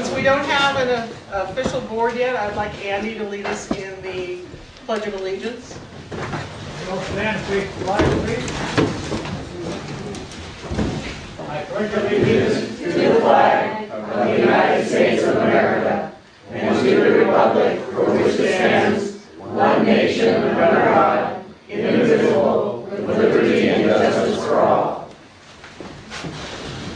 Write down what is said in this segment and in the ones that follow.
Since we don't have an official board yet, I'd like Andy to lead us in the Pledge of Allegiance. All stand, please. Flag, please. I pledge allegiance to the flag of the United States of America and to the republic for which it stands, one nation under God, indivisible, with liberty and justice for all.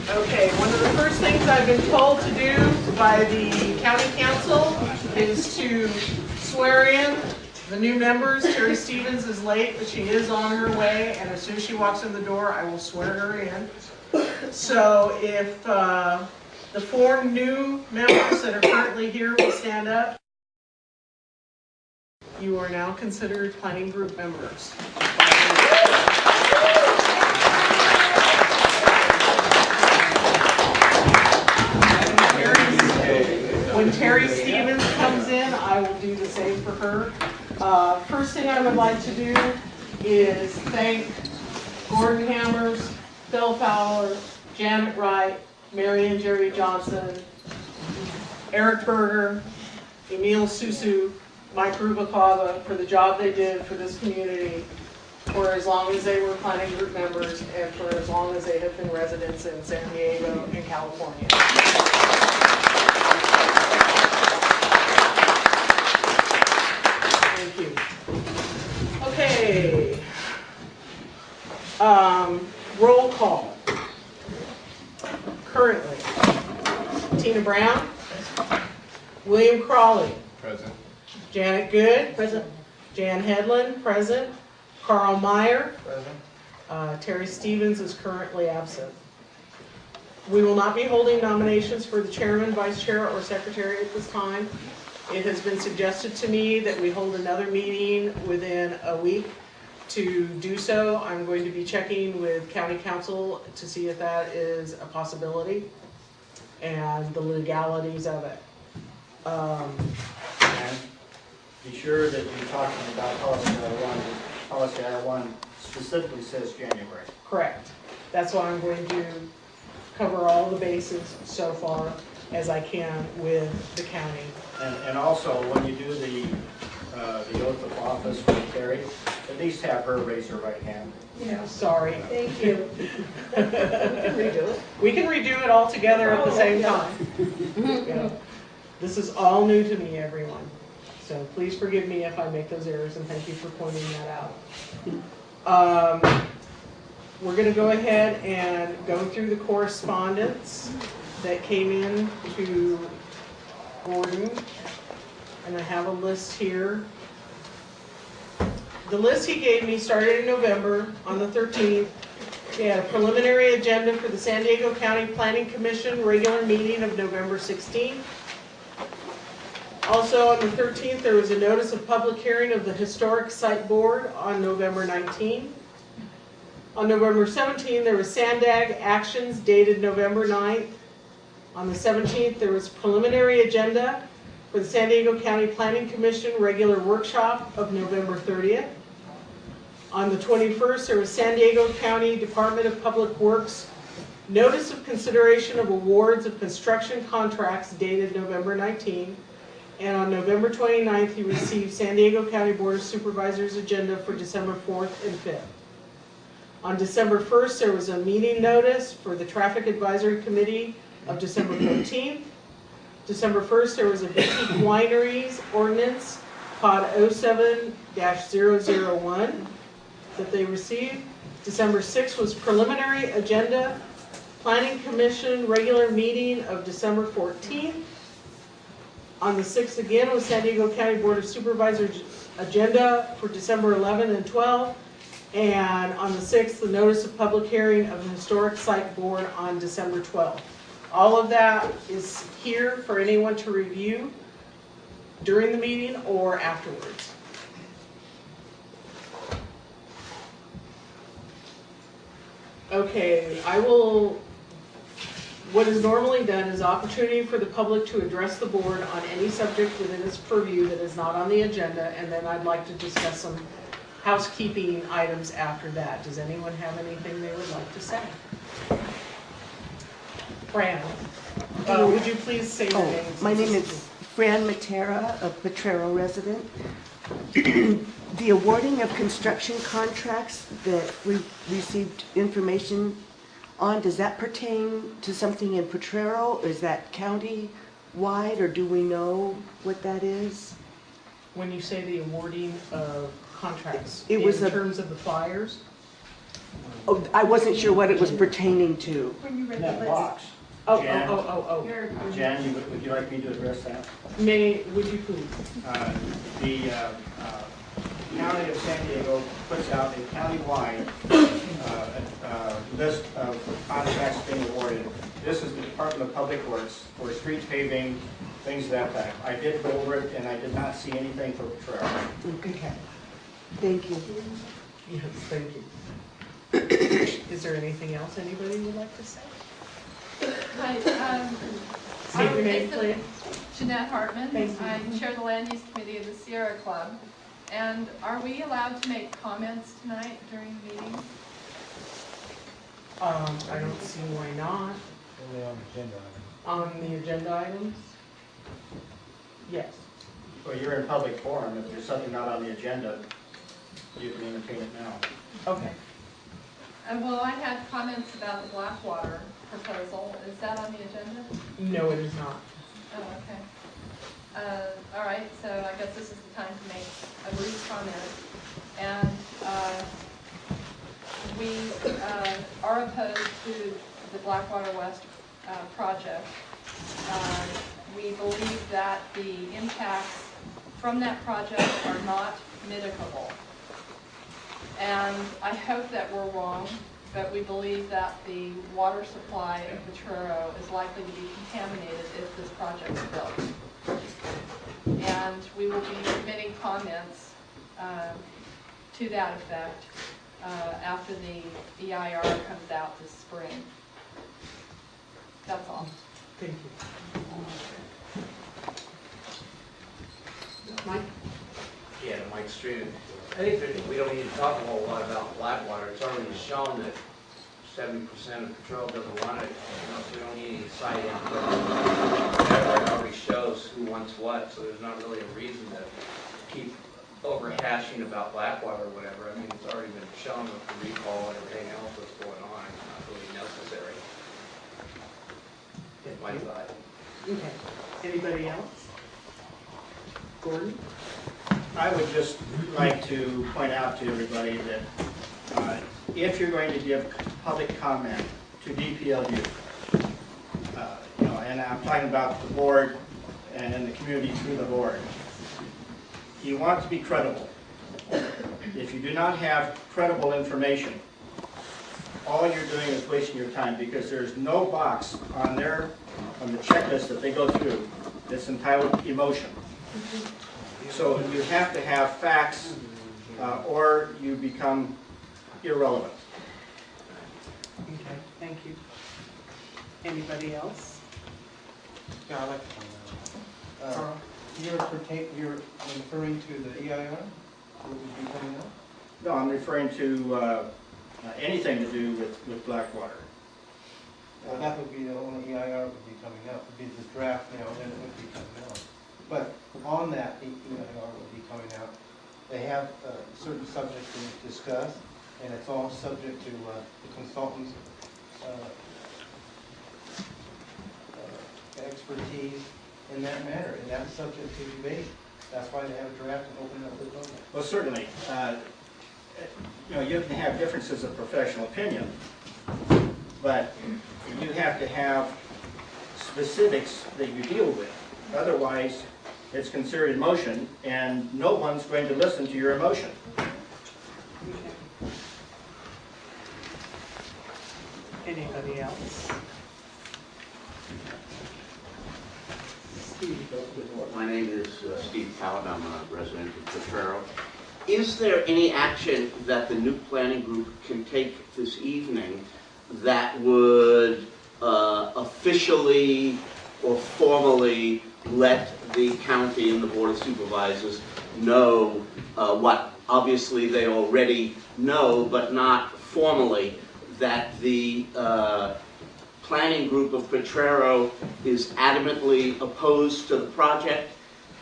Okay, one of the first things I've been told to do by the county council is to swear in the new members. Terry Stevens is late, but she is on her way, and as soon as she walks in the door, I will swear her in. So if the 4 new members that are currently here will stand up, you are now considered planning group members. When Terry Stevens comes in, I will do the same for her. First thing I would like to do is thank Gordon Hammers, Phil Fowler, Janet Wright, Mary and Jerry Johnson, Eric Berger, Emil Susu, Mike Rubakava for the job they did for this community for as long as they were planning group members and for as long as they have been residents in San Diego and California. Thank you. Okay. Roll call. Currently, Tina Brown, William Crawley, Present. Janet Good, present. Jan Hedlund, present. Carl Meyer, Present. Terry Stevens is currently absent. We will not be holding nominations for the chairman, vice chair, or secretary at this time. It has been suggested to me that we hold another meeting within a week to do so. I'm going to be checking with county council to see if that is a possibility and the legalities of it. And be sure that you're talking about policy R1. Policy R1 specifically says January. Correct. That's why I'm going to cover all the bases so far as I can with the county. And also, when you do the oath of office with Terry, at least have her raise her right hand. Yeah, sorry. Thank you. We can redo it. We can redo it all together at the same time. Yeah. This is all new to me, everyone. So please forgive me if I make those errors, and thank you for pointing that out. We're going to go ahead and go through the correspondence that came in to Gordon, and I have a list here. The list he gave me started in November on the 13th. They had a preliminary agenda for the San Diego County Planning Commission regular meeting of November 16th. Also on the 13th, there was a notice of public hearing of the Historic Site Board on November 19th. On November 17th, there was Sandag actions dated November 9th. On the 17th, there was preliminary agenda for the San Diego County Planning Commission regular workshop of November 30th. On the 21st, there was San Diego County Department of Public Works notice of consideration of awards of construction contracts dated November 19th. And on November 29th, you received San Diego County Board of Supervisors agenda for December 4th and 5th. On December 1st, there was a meeting notice for the Traffic Advisory Committee of December 14th. December 1st, there was a Boutique Wineries Ordinance, Pod 07-001 that they received. December 6th was preliminary agenda, Planning Commission regular meeting of December 14th. On the 6th again was San Diego County Board of Supervisors agenda for December 11 and 12. And on the 6th, the notice of public hearing of the Historic Site Board on December 12th. All of that is here for anyone to review during the meeting or afterwards. Okay, what is normally done is opportunity for the public to address the board on any subject within its purview that is not on the agenda, and then I'd like to discuss some housekeeping items after that. Does anyone have anything they would like to say? Fran. Would you please say your name? My name is Fran Matera, a Potrero resident. The awarding of construction contracts that we received information on, does that pertain to something in Potrero? Is that county-wide, or do we know what that is? When you say the awarding of contracts, It was in a- terms of the flyers? Oh, I wasn't sure what it was pertaining to. When you read the That list. box. Oh, Jan? You're- Jan, would you like me to address that? Would you please? The County of San Diego puts out a countywide list of contracts being awarded. This is the Department of Public Works for street paving, things of that type. I did go over it, and I did not see anything for Potrero. Okay. Thank you. Yes, thank you. Is there anything else anybody would like to say? Hi, State your name, please. Jeanette Hartman. Thank you. I chair the Land Use Committee of the Sierra Club. And are we allowed to make comments tonight during the meeting? I don't see why not. Only on the agenda item. On the agenda items? Yes. Well, you're in public forum. If there's something not on the agenda, you can entertain it now. Okay. Well, I had comments about the Blackwater proposal. Is that on the agenda? No, it is not. Oh, okay. All right, so I guess this is the time to make a brief comment. And we are opposed to the Blackwater West project. We believe that the impacts from that project are not mitigable. And I hope that we're wrong, but we believe that the water supply of Potrero is likely to be contaminated if this project is built. And we will be submitting comments to that effect after the EIR comes out this spring. That's all. Thank you. Mike? Yeah, to Mike Street. I think that we don't need to talk a whole lot about Blackwater. It's already shown that 70% of Potrero doesn't want it, so we don't need any site input. It already shows who wants what, so there's not really a reason to keep over-hashing about Blackwater or whatever. I mean, it's already been shown with the recall and everything else that's going on. It's not really necessary, in my thought. Okay. Anybody else? Gordon? I would just like to point out to everybody that if you're going to give public comment to DPLU, and I'm talking about the board and the community through the board, you want to be credible. If you do not have credible information, all you're doing is wasting your time, because there's no box on the checklist that they go through that's entitled emotion. So you have to have facts, or you become irrelevant. Okay, thank you. Anybody else? Yeah, I'd like to comment on that. You're referring to the EIR that would be coming up? No, I'm referring to anything to do with Blackwater. That would be the only EIR that would be coming up, would be the draft now, and then it would be coming out. But on that, the EIR would be coming out. They have certain subjects to discuss, and it's all subject to the consultant's expertise in that matter, and that's subject to debate. That's why they have a draft and open up the vote. Well, certainly, you can have differences of professional opinion, but you have to have specifics that you deal with. Otherwise, it's considered emotion, and no one's going to listen to your emotion. Anybody else? Steve? My name is Steve Coward. I'm a resident of Potrero. Is there any action that the new planning group can take this evening that would officially or formally let the county and the Board of Supervisors know what obviously they already know, but not formally, that the planning group of Potrero is adamantly opposed to the project,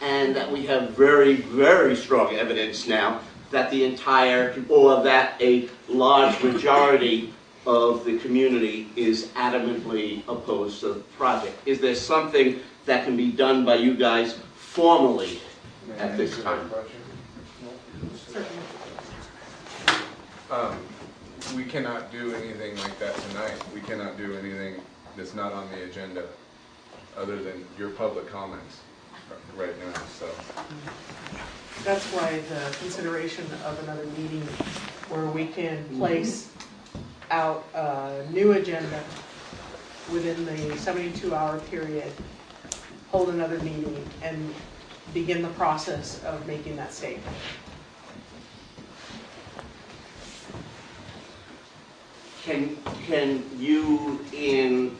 and that we have very, very strong evidence now that the entire, or that a large majority of the community is adamantly opposed to the project. Is there something that can be done by you guys formally at this time? We cannot do anything like that tonight. We cannot do anything that's not on the agenda other than your public comments right now, so. That's why the consideration of another meeting where we can place out a new agenda within the 72-hour period, hold another meeting, and begin the process of making that statement. Can you, in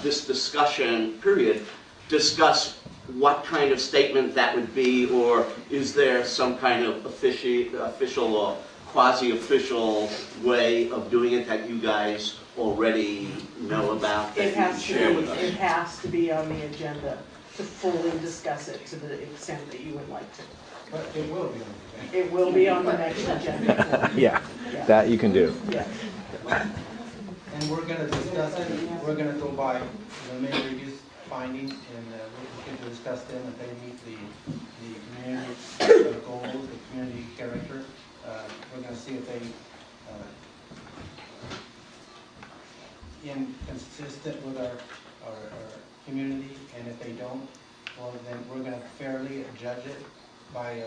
this discussion period, discuss what kind of statement that would be, or is there some kind of official or quasi-official way of doing it that you guys already know about that you can share with us? It has to be on the agenda to fully discuss it to the extent that you would like to. But it will be on the agenda. It will be on the next agenda. Yeah, that you can do. Yeah. And we're gonna discuss it, we're gonna go by the main review's findings, and we can discuss them if they meet the community goals, the community character. We're gonna see if they, consistent with our community, and if they don't, well, then we're gonna fairly judge it by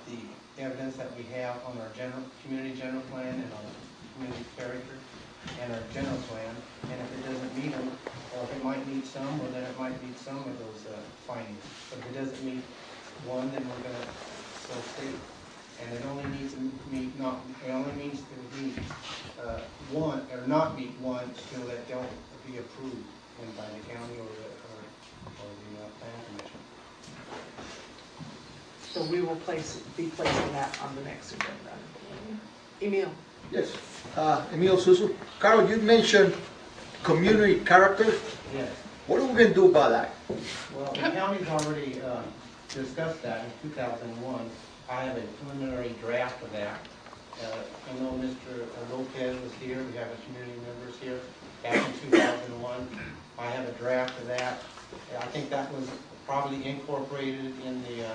the evidence that we have on our community general plan and our community character and our general plan, and if it doesn't meet them, or if it might meet some, well then it might meet some of those findings. But if it doesn't meet one, then we're gonna so state. And it only needs to meet it only means to meet one or not meet one so that they'll be approved by the county or the planning commission. So we will be placing that on the next agenda. Emil. Yes, Emil Susu. Carol, you mentioned community character. Yes. What are we going to do about that? Well, the county's already discussed that in 2001. I have a preliminary draft of that. I know Mr. Lopez was here. We have a community members here. Back in 2001, I have a draft of that. I think that was probably incorporated in the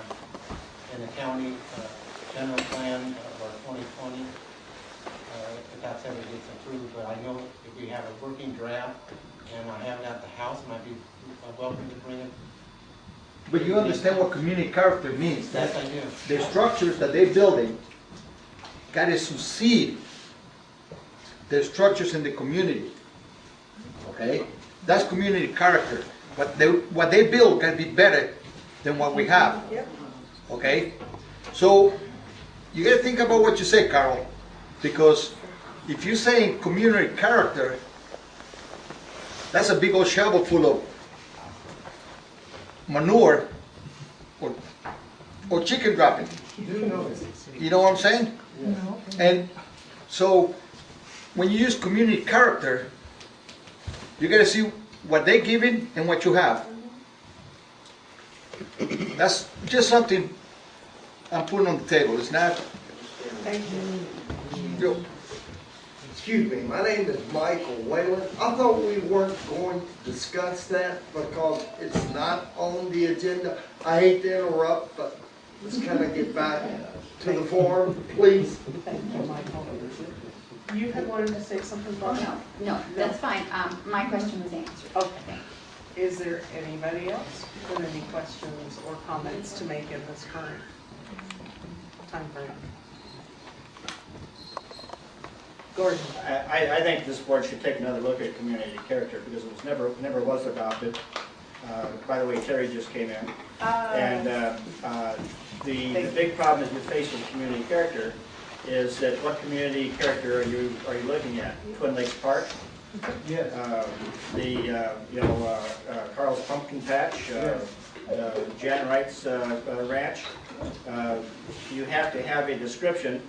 county general plan of our 2020. If that's ever gets approved, but I know if we have a working draft and I have it at the house, and I'd be welcome to bring it. But you understand what community character means? Yes, I do. The structures that they're building got to succeed the structures in the community. Okay? That's community character. But what they build can be better than what we have. Okay? So you got to think about what you say, Carol, because if you're saying community character, that's a big old shovel full of manure or chicken dropping. You know what I'm saying? And so when you use community character, you got to see what they're giving and what you have. That's just something I'm putting on the table. It's not. Thank you. Excuse me, my name is Michael Whalen. I thought we weren't going to discuss that because it's not on the agenda. I hate to interrupt, but let's kind of get back to the form, please. Thank you, Michael. You had wanted to say something about that? No, that's fine. My question was answered. Okay. Is there anybody else with any questions or comments to make in this current time frame? Gordon. I think this board should take another look at community character because it was never was adopted. By the way, Terry just came in. And the big problem that you face with community character is that what community character are you looking at? Twin Lakes Park? Yes. Carl's Pumpkin Patch, Jan Wright's Ranch. You have to have a description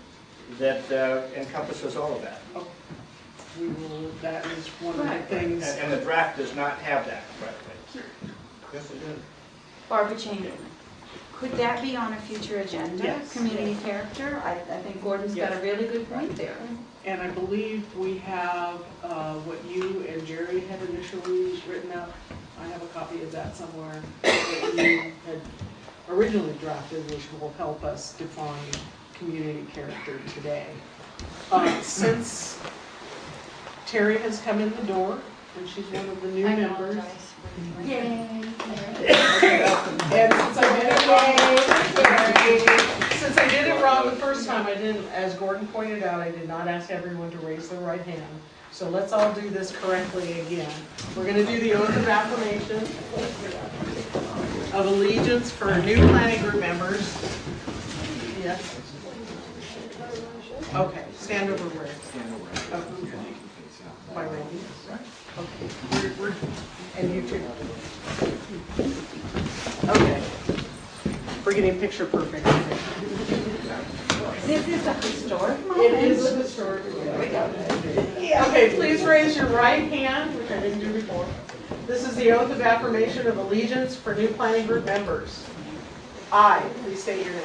that encompasses all of that. that is one of the things. And the draft does not have that, correctly. Yes, it is. Barbara Chamberlain. Could that be on a future agenda? Yes. Community character? I think Gordon's got a really good point there. And I believe we have what you and Jerry had initially written up. I have a copy of that somewhere that you had originally drafted, which will help us define community character today. Since Terry has come in the door, and she's one of the new members. Yay! And since I did it wrong the first time, I didn't, as Gordon pointed out, I did not ask everyone to raise their right hand. So let's all do this correctly again. We're going to do the oath of affirmation of allegiance for new planning group members. Yes. Okay, stand over where? Okay. By Randy. Okay. And you too. Okay. We're getting picture perfect. This is a historic moment. It is a historic moment. Okay, please raise your right hand, which I didn't do before. This is the oath of affirmation of allegiance for new planning group members. I, please state your name.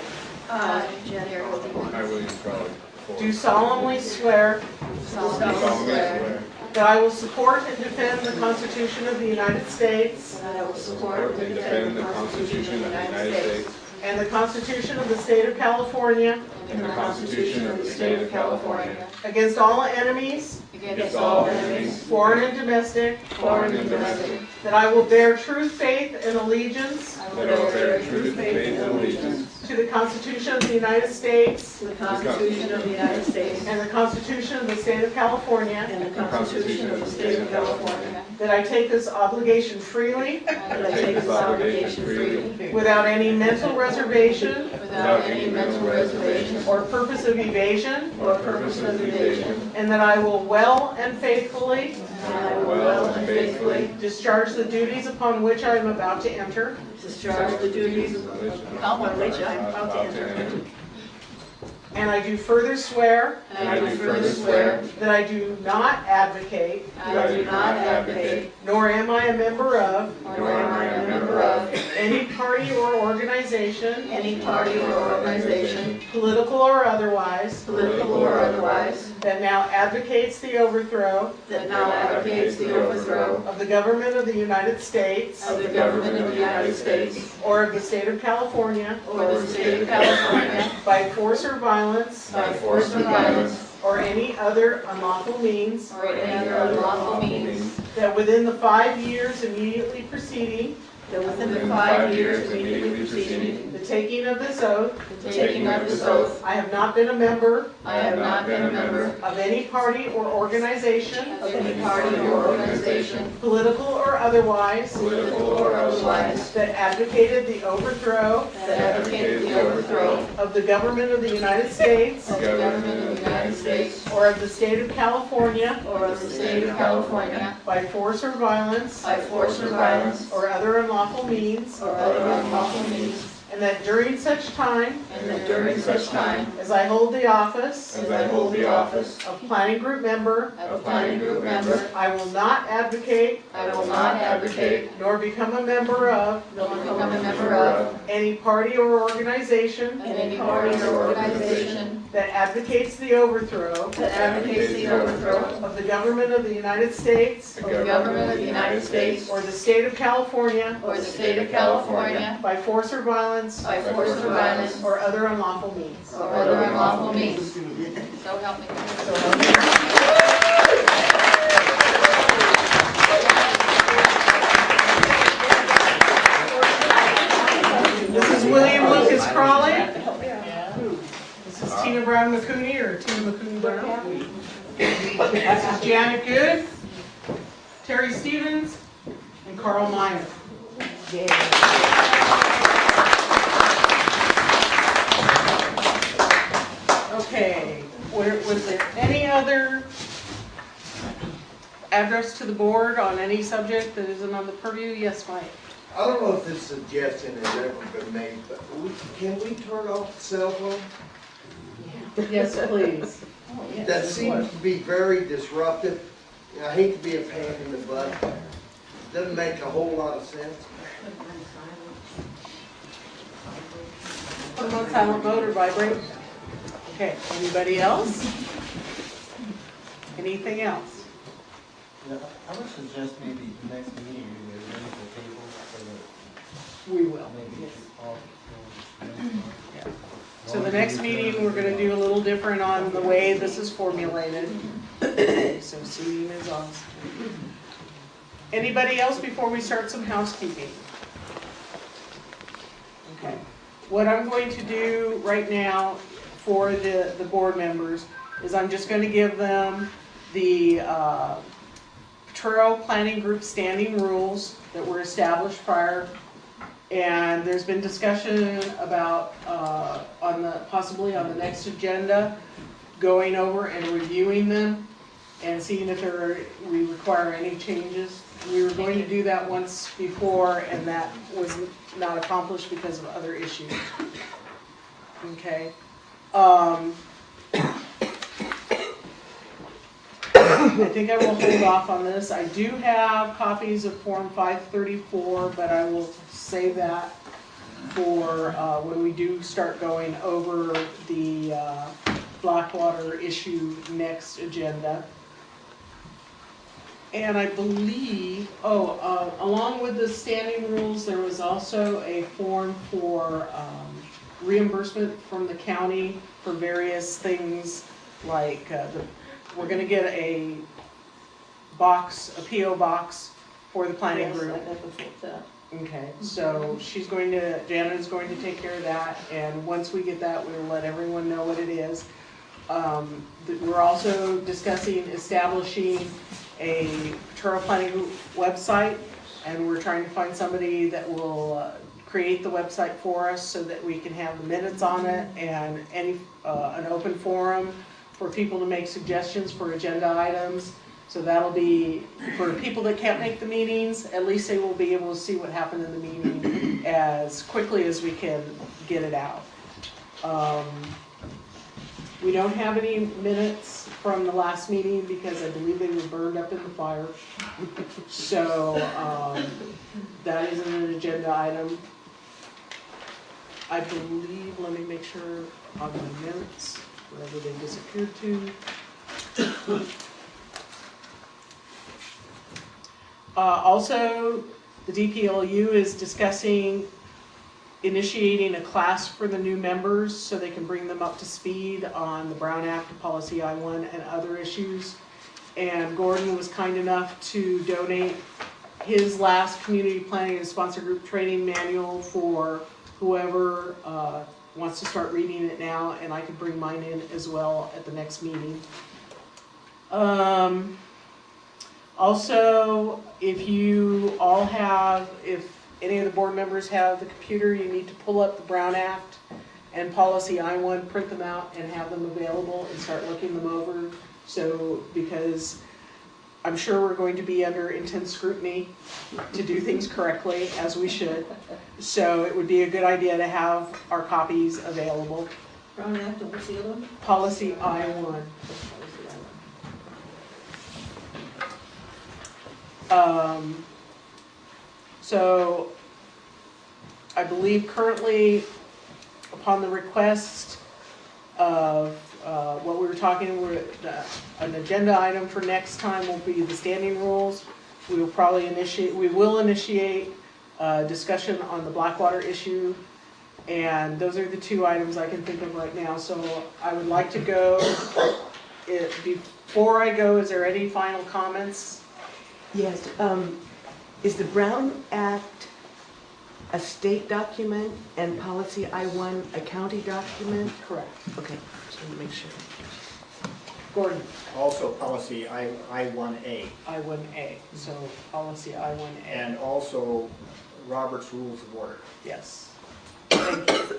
Jenny. I, William Crowley. Do solemnly swear that I will support and defend the Constitution of the United States That I will support And defend the Constitution of the United States and the Constitution of the State of California and the Constitution of the State of California against all enemies, against all enemies, foreign and domestic, that I will bear true faith and allegiance that I will bear true faith and allegiance to the Constitution of the United States the Constitution of the United States and the Constitution of the State of California, and the Constitution of the State of California. that I take this obligation freely That I take this obligation freely without any mental reservation without any mental reservation or purpose of evasion, or purpose of evasion. and that I will well and faithfully And I will well and faithfully discharge the duties upon which I am about to enter. discharge the duties upon which I am about to enter. And I do further swear And I do further swear that I do not advocate, that I do not advocate, nor am I a member of, nor am I a member of, any party or organization, any party or organization, political or otherwise, political or otherwise, that now advocates the overthrow that now advocates the overthrow of the government of the United States of the government of the United States or of the state of California or the state of California by force or violence by force or violence or any other unlawful means, or any other unlawful means, that within the 5 years immediately preceding that within the 5 years immediately preceding the taking of this oath, the taking of this oath, I have not been a member I have not been a member of any party or organization, of any party or organization, political or otherwise, political or otherwise, that advocated the overthrow that advocated the overthrow of the government of the United States of the government of the United States or of the state of California or of the state of California by force or violence by force or violence or other unlawful means, or other unlawful means, and that during such time and that during such time as I hold the office as I hold the office of planning group member, of planning group member, I will not advocate I will not advocate nor become a member of nor become a member of any party or organization any party or organization that advocates the overthrow that advocates the overthrow of the government of the United States of the government of the United States or the state of California or the state of California by force or violence by force or violence or other unlawful means. or other unlawful means. So help me God. So help me God. This is William Lucas Crawley. This is Tina Brown McCooney, or Tina McCooney Brown. This is Janet Good, Terry Stevens, and Carl Meyer. Okay, was there any other address to the board on any subject that isn't on the purview? Yes, Mike. I don't know if this suggestion has ever been made, but can we turn off the cell phone? Yes, please. that seems to be very disruptive. And I hate to be a pain in the butt. Doesn't make a whole lot of sense. Put them on silent mode or vibrate. Okay, anybody else? Anything else? Yeah, I would suggest maybe the next meeting we would arrange the table so We will. that maybe Yes. all. Yeah. So the next meeting, we're gonna do a little different on the way this is formulated. So seating is on. Anybody else before we start some housekeeping? Okay. What I'm going to do right now for the board members is I'm just gonna give them the Potrero Planning Group standing rules that were established prior. And there's been discussion about, possibly on the next agenda, going over and reviewing them and seeing if we require any changes. We were going to do that once before, and that was not accomplished because of other issues. Okay. I think I will hold off on this. I do have copies of Form 534, but I will save that for when we do start going over the Blackwater issue next agenda. And I believe, along with the standing rules, there was also a form for reimbursement from the county for various things like we're going to get a PO box for the planning group. Okay, so Janet is going to take care of that, and once we get that, we'll let everyone know what it is. We're also discussing establishing a Potrero Planning Group website, and we're trying to find somebody that will create the website for us so that we can have the minutes on it and an open forum for people to make suggestions for agenda items. So that'll be, for people that can't make the meetings, at least they will be able to see what happened in the meeting as quickly as we can get it out. We don't have any minutes from the last meeting because I believe they were burned up in the fire. So that isn't an agenda item. I believe, let me make sure on my minutes, wherever they disappeared to. Also, the DPLU is discussing initiating a class for the new members so they can bring them up to speed on the Brown Act and Policy I-1 and other issues. And Gordon was kind enough to donate his last community planning and sponsor group training manual for whoever wants to start reading it now, and I can bring mine in as well at the next meeting. Also, if any of the board members have the computer, you need to pull up the Brown Act and Policy I-1, print them out and have them available and start looking them over. So, because I'm sure we're going to be under intense scrutiny to do things correctly, as we should. So it would be a good idea to have our copies available. Brown Act, and what's the other one? Policy I-1. So I believe currently, upon the request of what we were talking with, an agenda item for next time will be the standing rules. We will initiate discussion on the Blackwater issue, and those are the two items I can think of right now. So I would like to go. Before I go, is there any final comments? Yes, is the Brown Act a state document and Policy I-1 a county document? Correct. Okay, just want to make sure. Gordon? Also policy I-1A. I-1A, so policy I-1A. And also Robert's Rules of Order. Yes. Thank you.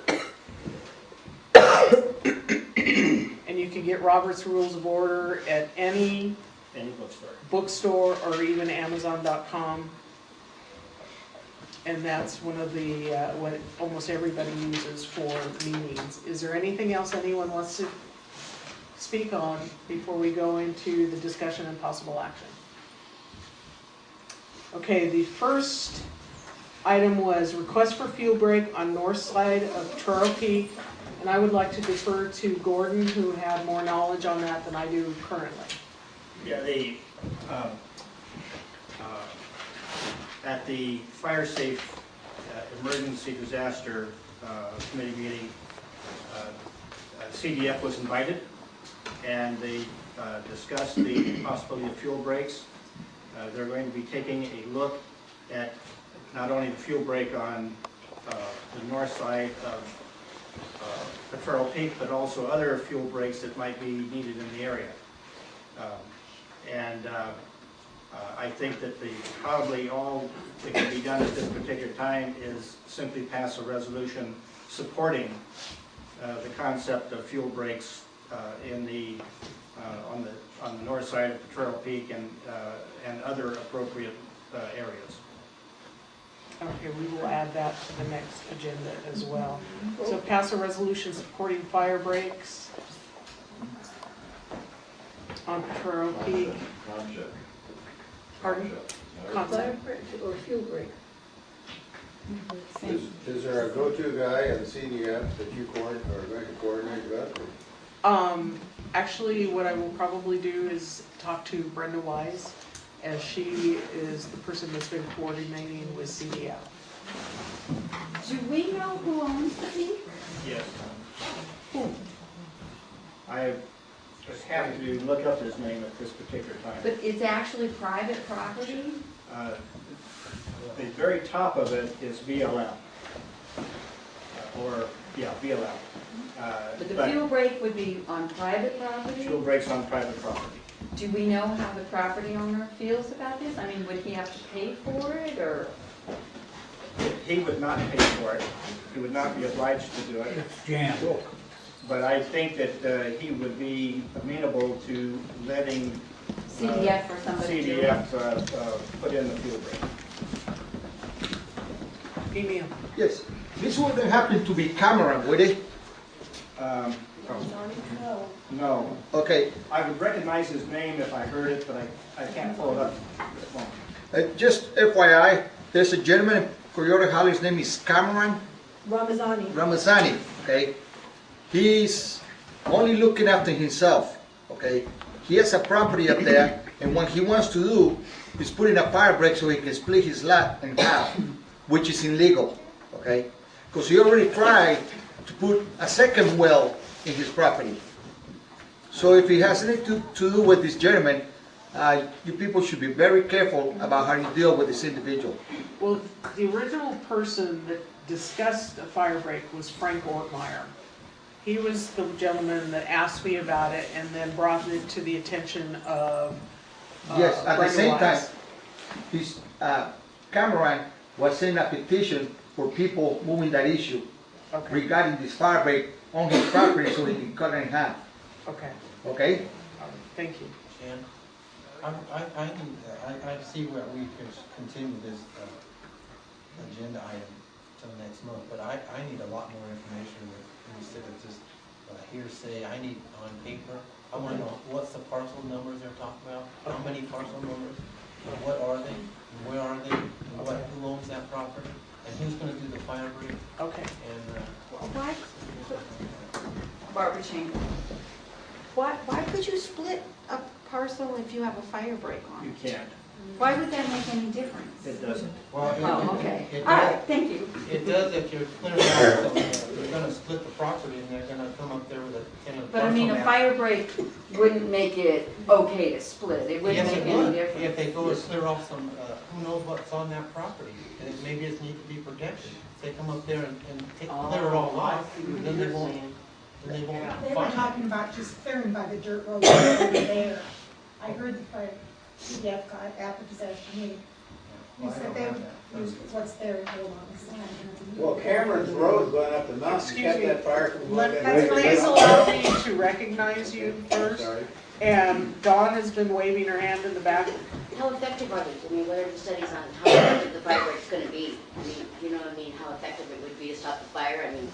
And you can get Robert's Rules of Order at any bookstore or even Amazon.com. And that's one of the, what almost everybody uses for meetings. Is there anything else anyone wants to speak on before we go into the discussion and possible action? Okay, the first item was request for fuel break on north side of Potrero Peak, and I would like to defer to Gordon, who had more knowledge on that than I do currently. Yeah, at the fire safe emergency disaster committee meeting, CDF was invited, and they discussed the possibility of fuel breaks. They're going to be taking a look at not only the fuel break on the north side of Potrero Peak, but also other fuel breaks that might be needed in the area. I think that probably all that can be done at this particular time is simply pass a resolution supporting the concept of fuel breaks on the north side of Potrero Peak and other appropriate areas. Okay, we will add that to the next agenda as well. So pass a resolution supporting fire breaks on Potrero Peak. Pardon? Concept. Or fuel break. Is there a go-to guy at the CDF that you are going to coordinate with? Actually, what I will probably do is talk to Brenda Wise, as she is the person that's been coordinating with CDF. Do we know who owns the peak? Yes. I have to look up his name at this particular time. But it's actually private property? The very top of it is BLM. BLM. But the fuel break would be on private property? Fuel breaks on private property. Do we know how the property owner feels about this? I mean, would he have to pay for it, or? He would not pay for it. He would not be obliged to do it. Jan. But I think that he would be amenable to letting CDF or somebody do it? CDF put in the fuel break. Email. Yes, this wouldn't happen to be Cameron, would it? No. Okay, I would recognize his name if I heard it, but I can't pull it up at this moment. just FYI, there's a gentleman in Coyote Hollow, his name is Cameron Ramazani, okay? He's only looking after himself, okay? He has a property up there, and what he wants to do is put in a fire break so he can split his lot in half, which is illegal, okay? Because he already tried to put a second well in his property. So if it has anything to do with this gentleman, you people should be very careful about how you deal with this individual. Well, the original person that discussed a fire break was Frank Ortmeyer. He was the gentleman that asked me about it and then brought it to the attention of Yes, at the Brenda same Wise. time, Cameron was sending a petition for people moving that issue Okay, regarding this fire break on his property so he can cut it in half, okay, okay? all right, thank you. And I see where we can continue this agenda item till next month, but I need a lot more information instead of just hearsay. I need on paper. I want to know what's the parcel numbers they're talking about, how many parcel numbers, and what are they, and where are they, and who owns that property, and who's going to do the fire break, Okay, and Why? Barbara Chamber. Why could you split a parcel if you have a fire break on You it? can't. Why would that make any difference? It doesn't. well, Oh, okay. it All does. right, thank you. It does if you're clearing out, you're gonna split the property and they're gonna come up there with a kind of. But I mean, a fire break wouldn't make it okay to split. It wouldn't Yes, make it any would, difference. if they go and clear off some, who knows what's on that property, and it maybe it needs to be protected. If they come up there and clear it all off, then they won't They were find it. talking about just clearing by the dirt road over there. I heard the fire CDF got after possession. He said they would use what's there and hold on. Well, Cameron's Road going up the mountain, Excuse kept me. that fire from going down. please allow me to recognize you first. Sorry. And Dawn has been waving her hand in the back. How effective are these? I mean, what are the studies on how effective the fire break's gonna be? I mean, you know what I mean, how effective it would be to stop the fire? I mean,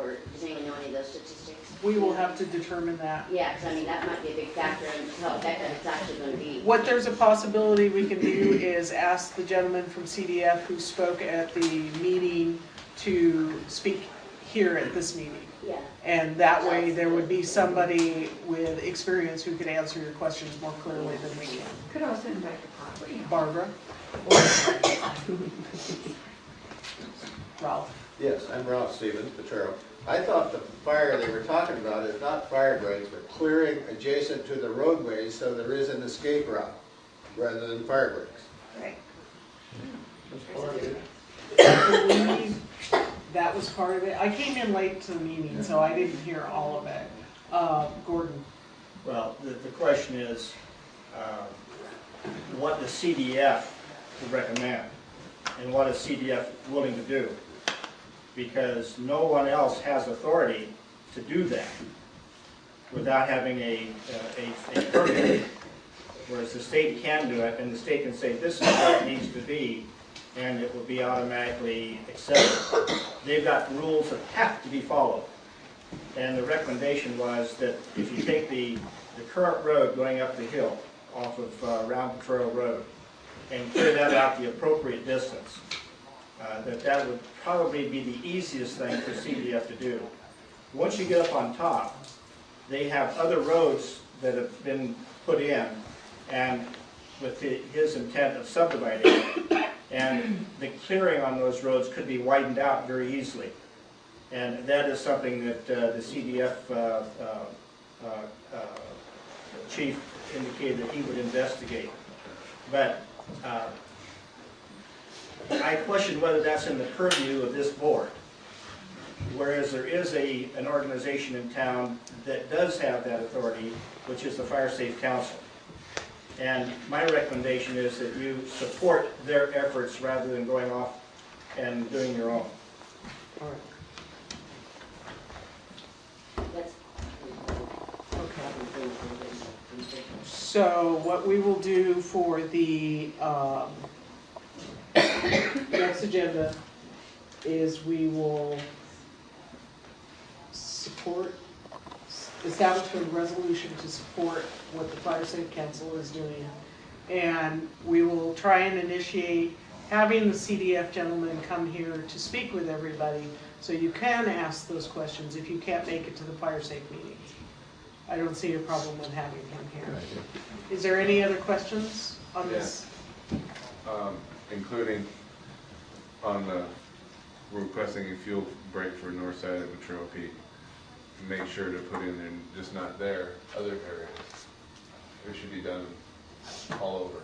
or does anyone know any of those statistics? We will have to determine that. Yeah, 'cause I mean, that might be a big factor in how effective it's actually gonna be. What there's a possibility we can do is ask the gentleman from CDF who spoke at the meeting to speak here at this meeting. Yeah. And that way, there would be somebody with experience who could answer your questions more clearly than we can. Could also invite the property. Barbara? Ralph? Yes, I'm Ralph Stevens, Potrero. I thought the fire they were talking about is not fire breaks, but clearing adjacent to the roadways so there is an escape route rather than fire breaks. Right. I believe that was part of it. I came in late to the meeting, so I didn't hear all of it. Gordon? Well, the question is, what does CDF recommend? And what is CDF willing to do? Because no one else has authority to do that without having a permit. Whereas the state can do it, and the state can say, this is where it needs to be, and it will be automatically accepted. They've got rules that have to be followed. And the recommendation was that if you take the current road going up the hill off of Round Potrero Road and clear that out the appropriate distance, that would probably be the easiest thing for CDF to do. Once you get up on top, they have other roads that have been put in, and with his intent of subdividing, and the clearing on those roads could be widened out very easily. And that is something that the CDF chief indicated that he would investigate. But I question whether that's in the purview of this board. Whereas there is an organization in town that does have that authority, which is the Fire Safe Council. And my recommendation is that you support their efforts rather than going off and doing your own. All right. So what we will do for the next agenda is we will establish a resolution to support what the Fire Safe Council is doing. And we will try and initiate having the CDF gentleman come here to speak with everybody so you can ask those questions if you can't make it to the Fire Safe meetings. I don't see a problem with having him here. Is there any other questions on this? Including on the, we're requesting a fuel break for north side of Potrero Peak. Make sure to put in there, just not there, other areas. It should be done all over.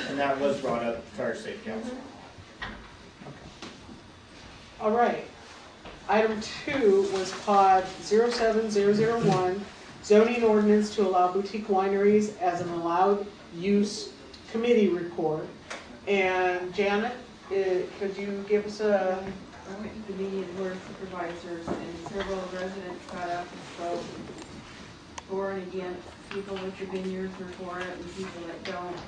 And that was brought up at the Fire Safe Council. All right. Item 2 was pod 07001, zoning ordinance to allow boutique wineries as an allowed use committee report. And Janet, could you give us a... I went to the meeting of board of supervisors and several residents got up and spoke for and against, people with the vineyards were for it and people that don't.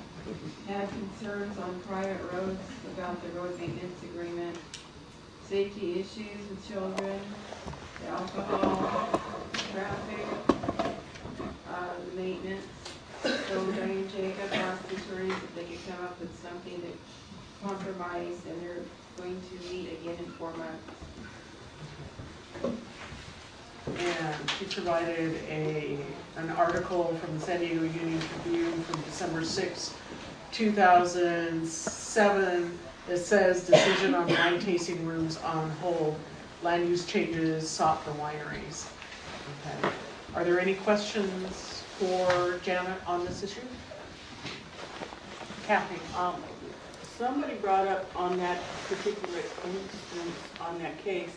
Had concerns on private roads about the road maintenance agreement, safety issues with children, the alcohol, traffic, the maintenance. So Diane Jacob asked the attorneys if they could come up with something that compromised, and they're going to meet again in 4 months. And she provided an article from the San Diego Union Tribune from December 6, 2007 that says decision on wine tasting rooms on hold, land use changes sought for wineries. Okay. Are there any questions for Janet on this issue? Kathy? Somebody brought up on that particular instance, on that case,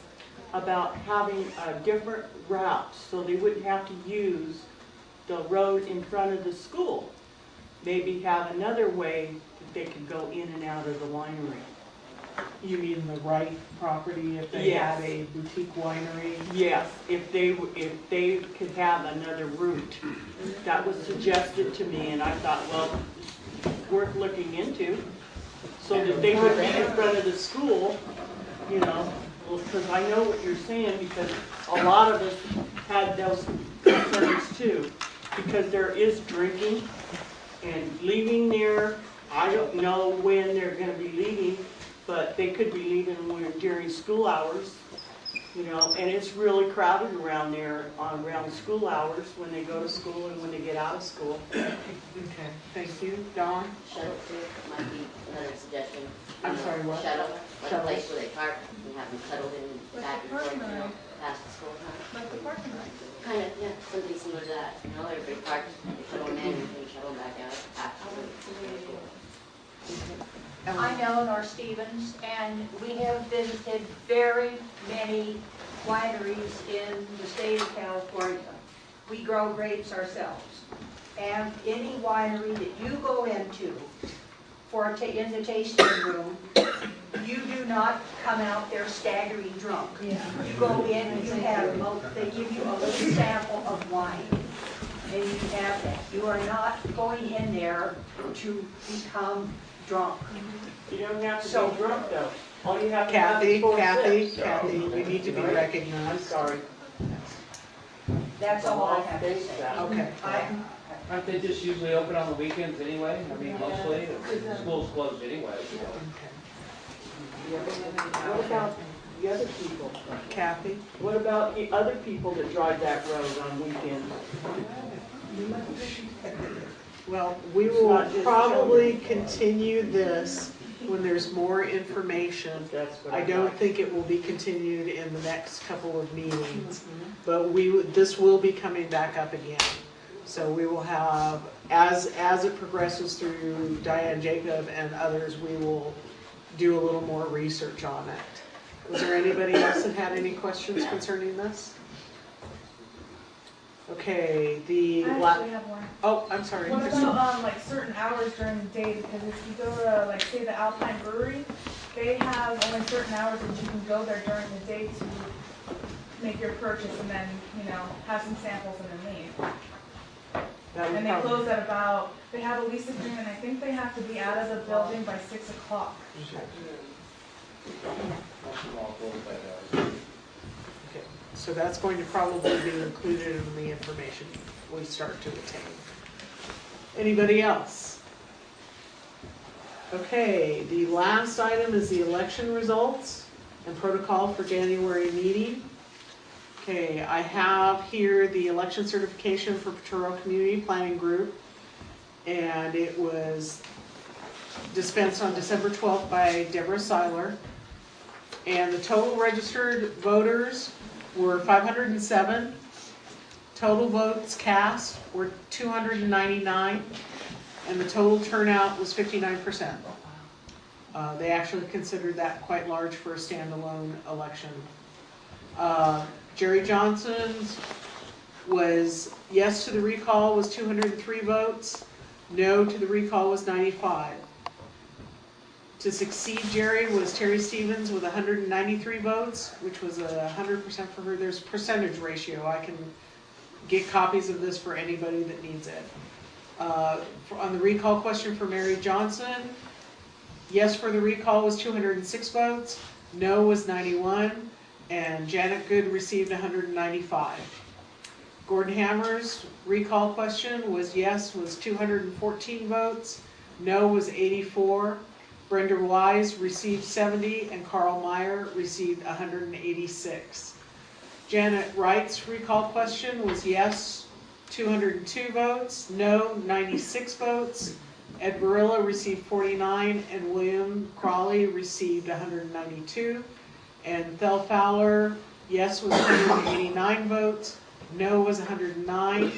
about having a different route so they wouldn't have to use the road in front of the school. Maybe have another way that they could go in and out of the winery. You mean the right property if they had a boutique winery? Yes, if they could have another route. That was suggested to me, and I thought, well, it's worth looking into, so that they would be in front of the school, you know. Well, because I know what you're saying, because a lot of us had those concerns too. Because there is drinking and leaving there. I don't know when they're gonna be leaving, but they could be leaving during school hours. You know, and it's really crowded around there around school hours when they go to school and when they get out of school. Okay, thank you. Dawn? Shuttle too, might be another suggestion. I'm sorry, what? Shuttle, like a Shuttle. place where they park and have them cuddled in back and forth, you know, past the school time. Like the parking lot. Kind of, yeah, something similar to that, you know, everybody parks, they shuttle them in and they shuttle them back out after. I'm Eleanor Stevens, and we have visited very many wineries in the state of California. We grow grapes ourselves. And any winery that you go into in the tasting room, you do not come out there staggering drunk. You go in and they give you a little sample of wine, and you have that. You are not going in there to become drunk. You don't have to be drunk though. All you have to Kathy, have is 4 Kathy, sips. Kathy, you need to be I'm recognized. sorry. That's all I have to say. Okay. Aren't they just usually open on the weekends anyway? I mean, mostly, school's closed anyway. What about the other people? Kathy? What about the other people that drive that road on weekends? Well, we will probably continue this when there's more information. I don't think it will be continued in the next couple of meetings, but this will be coming back up again. So we will have, as it progresses through Diane Jacob and others, we will do a little more research on it. Was there anybody else that had any questions concerning this? Okay, I actually have one. Oh, I'm sorry. What about like certain hours during the day? Because if you go to like say the Alpine Brewery, they have only certain hours that you can go there during the day to make your purchase and then, you know, have some samples and then leave. And they close at about, they have a lease agreement, I think they have to be out of the building by 6 o'clock. Okay, so that's going to probably be included in the information we start to attain. Anybody else? Okay, the last item is the election results and protocol for January meeting. Okay, I have here the election certification for Potrero Community Planning Group, and it was dispensed on December 12th by Deborah Seiler. And the total registered voters were 507. Total votes cast were 299, and the total turnout was 59%. They actually considered that quite large for a standalone election. Jerry Johnson's was yes to the recall was 203 votes, no to the recall was 95. To succeed Jerry was Terry Stevens with 193 votes, which was 100% for her. There's a percentage ratio. I can get copies of this for anybody that needs it. On the recall question for Mary Johnson, yes for the recall was 206 votes, no was 91, and Janet Good received 195. Gordon Hammer's recall question was yes was 214 votes, no was 84. Brenda Wise received 70, and Carl Meyer received 186. Janet Wright's recall question was yes 202 votes, no 96 votes. Ed Barilla received 49, and William Crawley received 192. And Thel Fowler, yes was 189 votes, no was 109.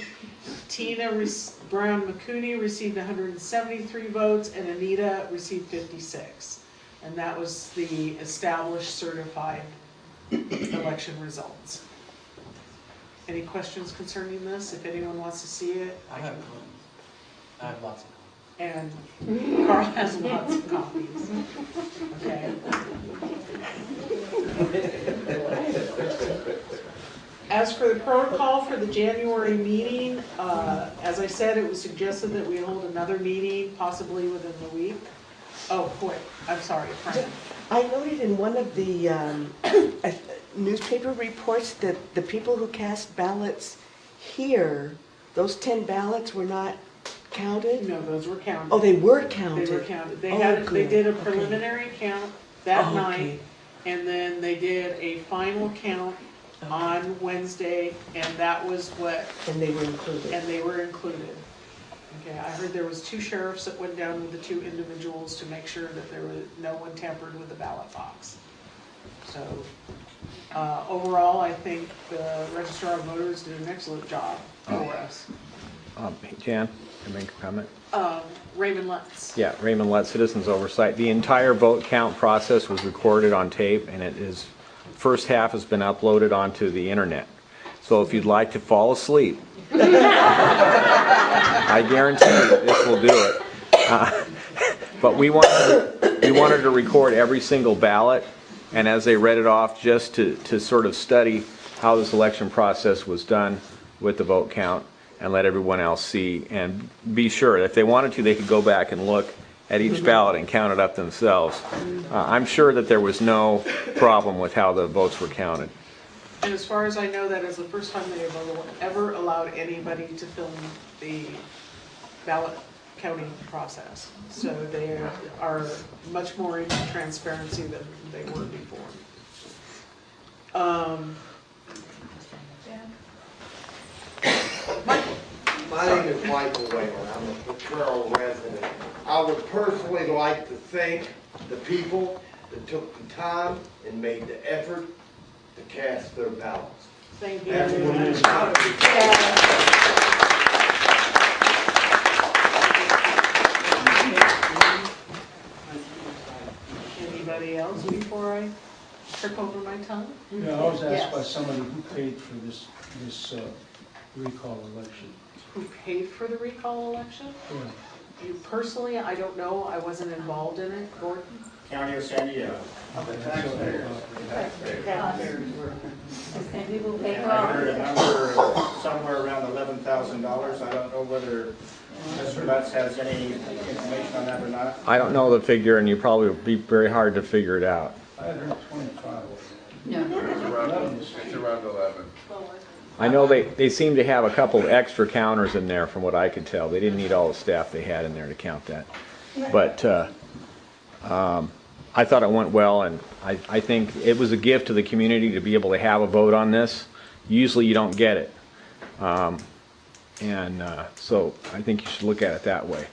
Tina Brown McCooney received 173 votes, and Anita received 56. And that was the established certified election results. Any questions concerning this? If anyone wants to see it, I have lots of copies. And Carl has lots of copies. Okay. As for the protocol for the January meeting, as I said, it was suggested that we hold another meeting possibly within the week. Oh, quick, I'm sorry, Fran. I noted in one of the newspaper reports that the people who cast ballots here, those 10 ballots were not counted? No, those were counted. Oh, they were counted? They were counted. They Oh, had, they good. did a Okay. preliminary count that Oh, night, okay. and then they did a final count on Wednesday, and that was what, And they were included? and they were included. Okay, I heard there was 2 sheriffs that went down with the 2 individuals to make sure that there was no one tampered with the ballot box. So, overall, I think the Registrar of Voters did an excellent job for us. Jan, can I make a comment? Raymond Lutz. Yeah, Raymond Lutz, Citizens Oversight. The entire vote count process was recorded on tape, and it is, first half has been uploaded onto the internet. So if you'd like to fall asleep, I guarantee you this will do it. But we wanted to record every single ballot, and as they read it off, just to sort of study how this election process was done with the vote count, and let everyone else see, and be sure, if they wanted to, they could go back and look at each ballot and count it up themselves. I'm sure that there was no problem with how the votes were counted. And as far as I know, that is the first time they have ever allowed anybody to film the ballot counting process. So they are much more into transparency than they were before. My name is Michael Whalen. I'm a Potrero resident. I would personally like to thank the people that took the time and made the effort to cast their ballots. Thank you. Anybody else before I trip over my tongue? Yeah, I was asked by Yes. somebody who paid for this recall election. Who paid for the recall election? Yeah. You personally, I don't know. I wasn't involved in it. Gordon? County of San Diego. Taxpayers. And we will pay And for I all. heard a number somewhere around $11,000. I don't know whether Mr. Lutz has any information on that or not. I don't know the figure, and you probably would be very hard to figure it out. I had heard 25. No. It's around 11. I know they seem to have a couple of extra counters in there from what I could tell. They didn't need all the staff they had in there to count that. But I thought it went well, and I think it was a gift to the community to be able to have a vote on this. Usually you don't get it. So I think you should look at it that way.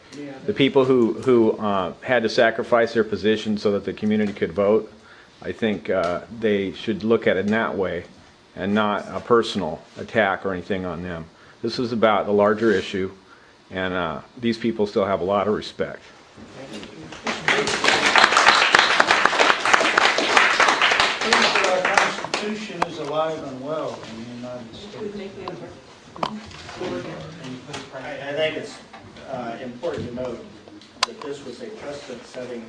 The people who had to sacrifice their position so that the community could vote, I think they should look at it in that way, and not a personal attack or anything on them. This is about the larger issue, and these people still have a lot of respect. Our Constitution is alive and well in the United States. I think it's important to note that this was a precedent-setting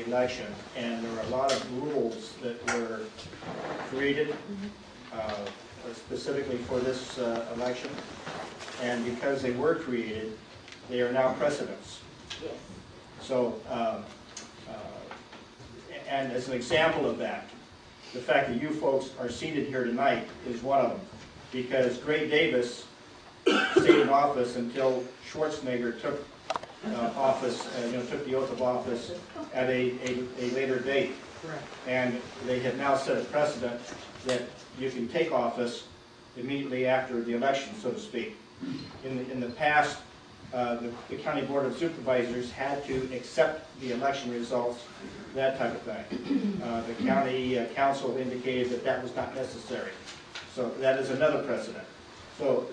election, and there were a lot of rules that were created specifically for this election, and because they were created, they are now precedents. Yes. So, and as an example of that, the fact that you folks are seated here tonight is one of them, because Gray Davis stayed in office until Schwarzenegger took office, took the oath of office at a later date. Correct. And they have now set a precedent that you can take office immediately after the election, so to speak. In the past, the County Board of Supervisors had to accept the election results, that type of thing. The County Council indicated that that was not necessary. So that is another precedent. So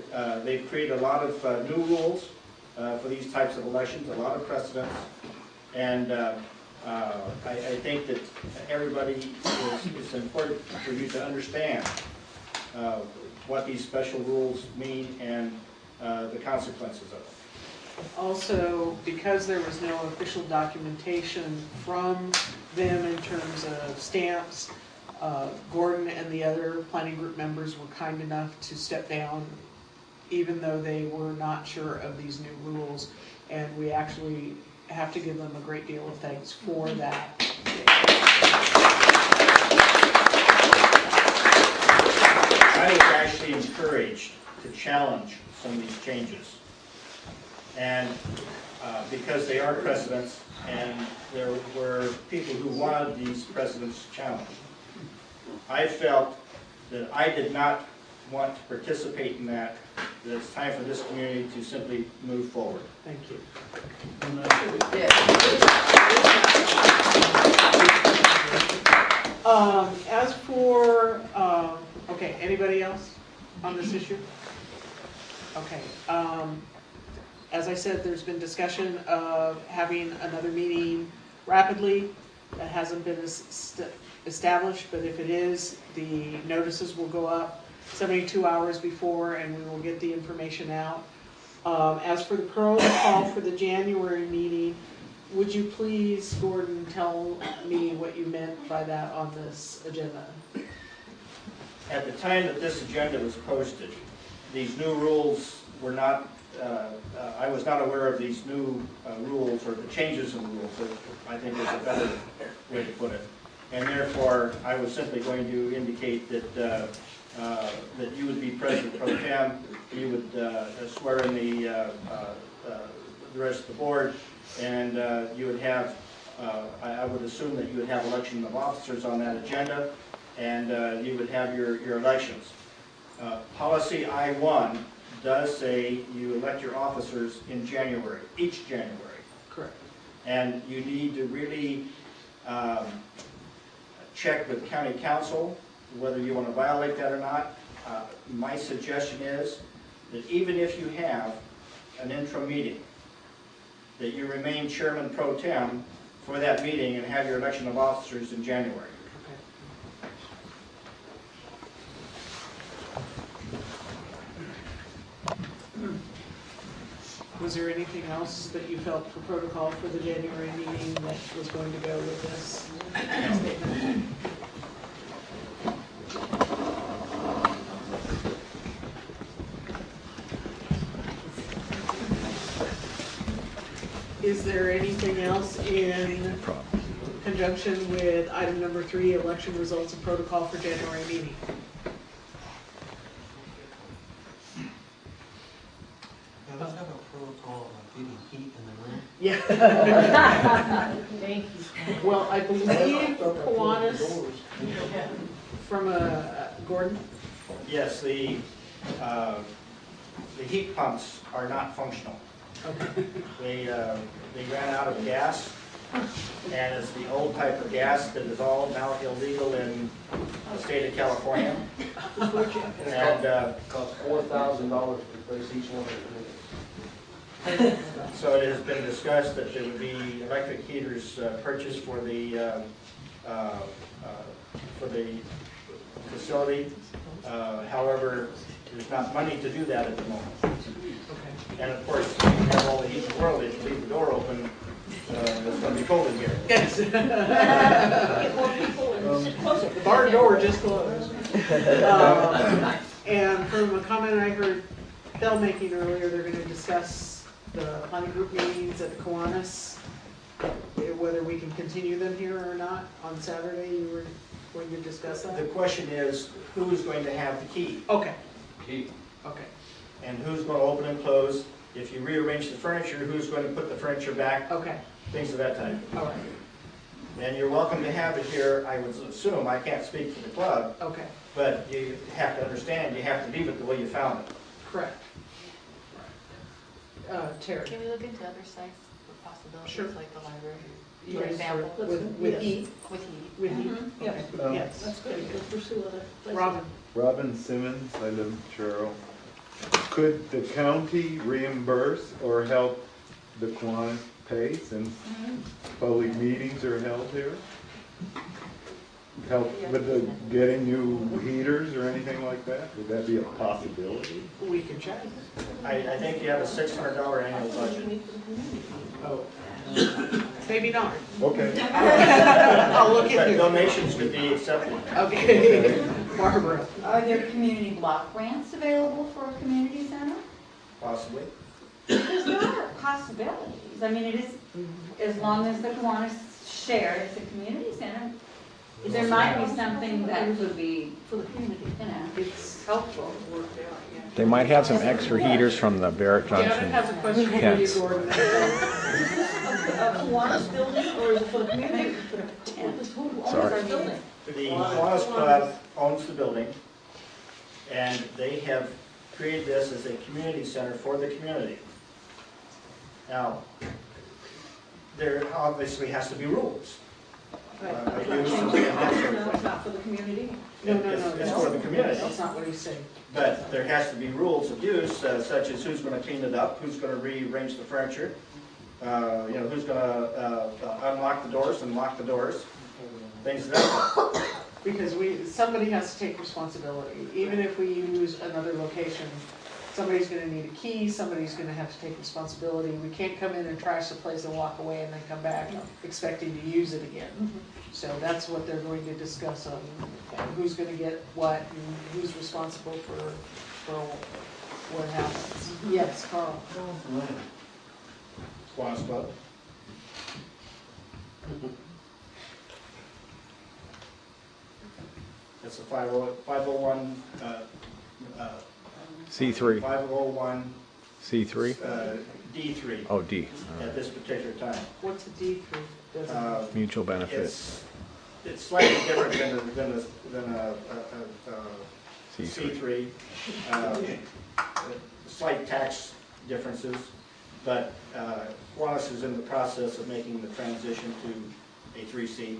they've created a lot of new rules for these types of elections, a lot of precedents, and I think that everybody it's important for you to understand what these special rules mean and the consequences of it. Also, because there was no official documentation from them in terms of stamps, Gordon and the other planning group members were kind enough to step down, even though they were not sure of these new rules. And we actually have to give them a great deal of thanks for that. I was actually encouraged to challenge some of these changes. And because they are precedents, and there were people who wanted these precedents challenged. I felt that I did not want to participate in that, that it's time for this community to simply move forward. Thank you. As for, okay, anybody else on this issue? Okay. As I said, there's been discussion of having another meeting rapidly. That hasn't been established, but if it is, the notices will go up 72 hours before, and we will get the information out. As for the protocol for the January meeting, would you please, Gordon, tell me what you meant by that on this agenda? At the time that this agenda was posted, these new rules were not, I was not aware of these new rules, or the changes in rules, I think is a better way to put it. And therefore, I was simply going to indicate that that you would be President Pro Tem, you would swear in the rest of the board, and you would have, I would assume that you would have election of officers on that agenda, and you would have your elections. Policy I-1 does say you elect your officers in January, each January. Correct. And you need to really check with county council whether you want to violate that or not. My suggestion is that even if you have an interim meeting, that you remain chairman pro tem for that meeting and have your election of officers in January. Was there anything else that you felt for protocol for the January meeting that was going to go with this statement? Is there anything else in conjunction with item number 3, election results and protocol for January meeting? Let's have a protocol of getting heat in the room. Yeah. Thank you. Well, I believe Kiwanis from Gordon. Yes, the heat pumps are not functional. Okay. They ran out of gas, and it's the old type of gas that is all now illegal in the state of California. And Costs $4,000 to replace each one of them. so it has been discussed that there would be electric heaters purchased for the facility. However, there's not money to do that at the moment. Okay. And of course, if you have all the heat in the world, if you leave the door open, it's going to be cold in here. Yes. The barn door just closed. And from a comment I heard Bill making earlier, they're going to discuss the planning group meetings at the Kiwanis, whether we can continue them here or not. On Saturday, you were going to discuss that? The question is, who's going to have the key? Okay. Key. Okay. And who's going to open and close? If you rearrange the furniture, who's going to put the furniture back? Okay. Things of that type. All right. And you're welcome to have it here, I would assume. I can't speak for the club. Okay. But you have to understand, you have to leave it the way you found it. Correct. Terry. Can we look into other sites for possibilities, Sure. like the library? For Yes, example, with heat. With heat. With heat. Mhm. Okay. Um, Yes. That's good, let's pursue other places. Robin. Robin Simmons, I live in Potrero. Could the county reimburse or help the Kiwanis pay since public meetings are held here? Help with the getting new heaters or anything like that? Would that be a possibility? We can check. I think you have a $600 annual budget. Oh. Maybe not. Okay. I'll look But into it. donations could be accepted. Okay. Barbara. Are there community block grants available for a community center? Possibly. Because there are possibilities. because I mean, it is, as long as the Kiwanis share, it's a community center. There might be something that could be, For the community, you know. it's helpful, worked out, yeah. They might have some extra heaters from the Barrett Janet Junction has a question for you, tents. Gordon. Is this a Kiwanis building, or is it for the community? Who owns Sorry. our building? The Kiwanis Club owns the building, and they have created this as a community center for the community. Now, there obviously has to be rules. Right. Use and that sort of No, thing. it's not for the community? No, It's for the community. That's not what he's saying. But there has to be rules of use, such as who's going to clean it up, who's going to rearrange the furniture, who's going to unlock the doors and lock the doors, things of that. Because somebody has to take responsibility. Even if we use another location, somebody's gonna need a key, somebody's gonna have to take responsibility. We can't come in and trash the place and walk away and then come back expecting to use it again. So that's what they're going to discuss on who's gonna get what and who's responsible for what happens. Yes, Carl. Kiwanis Club. It's a 501, C3, 501 C3? D3 Oh, D. All at right. this particular time. What's a D3? Mutual benefit. It's slightly different than a C3. C3. Slight tax differences, but Kiwanis is in the process of making the transition to a 3C.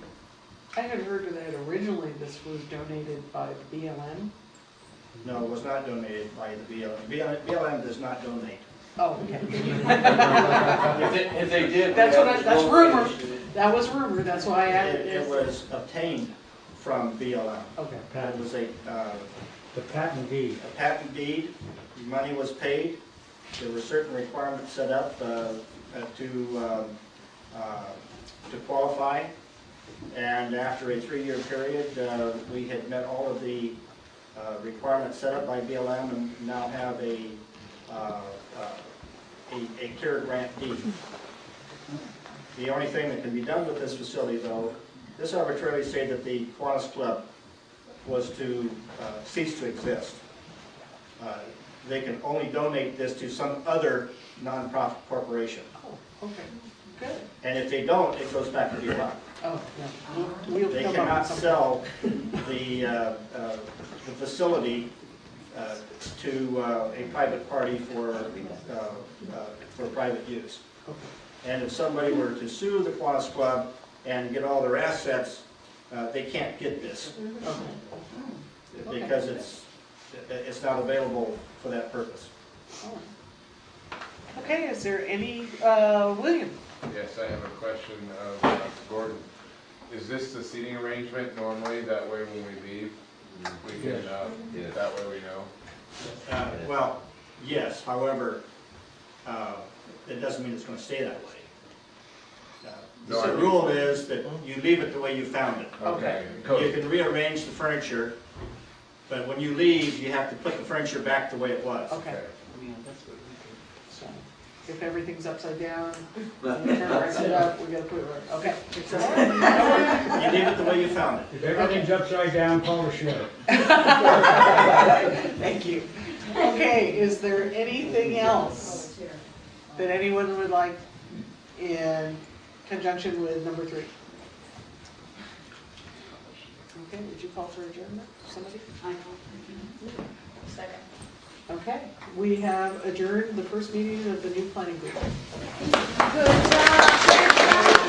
I had heard that originally this was donated by the BLM. No, it was not donated by the BLM. BLM does not donate. Oh, okay. If they did. That's rumor. That was rumor, that's why I added It it. was obtained from BLM. Okay. It was The patent deed. a patent deed, money was paid, there were certain requirements set up to qualify, and after a 3-year period, we had met all of the requirements set up by BLM and now have a clear grant deed. The only thing that can be done with this facility, though, this arbitrarily said that the Kiwanis Club was to cease to exist. They can only donate this to some other nonprofit corporation. Oh, okay, good. And if they don't, it goes back to BLM. Oh, yeah. We'll They come up cannot with something. sell the facility to a private party for private use. Okay. And if somebody were to sue the Kiwanis Club and get all their assets, they can't get this Okay. because it's not available for that purpose. Okay, is there any, William? Yes, I have a question of Gordon. Is this the seating arrangement normally? That way when we leave, we can, that way we know? Well, yes, however, it doesn't mean it's going to stay that way. The rule is that you leave it the way you found it. Okay. You can rearrange the furniture, but when you leave, you have to put the furniture back the way it was. Okay. So, if everything's upside down, we turn it up, we gotta put it right. Okay. You leave it the way you found it. If everything's upside down, call the sheriff. Thank you. Okay, is there anything else that anyone would like in conjunction with number 3? Okay, would you call for adjournment? Somebody? I know. Second. Okay, we have adjourned the first meeting of the new planning group. Good job.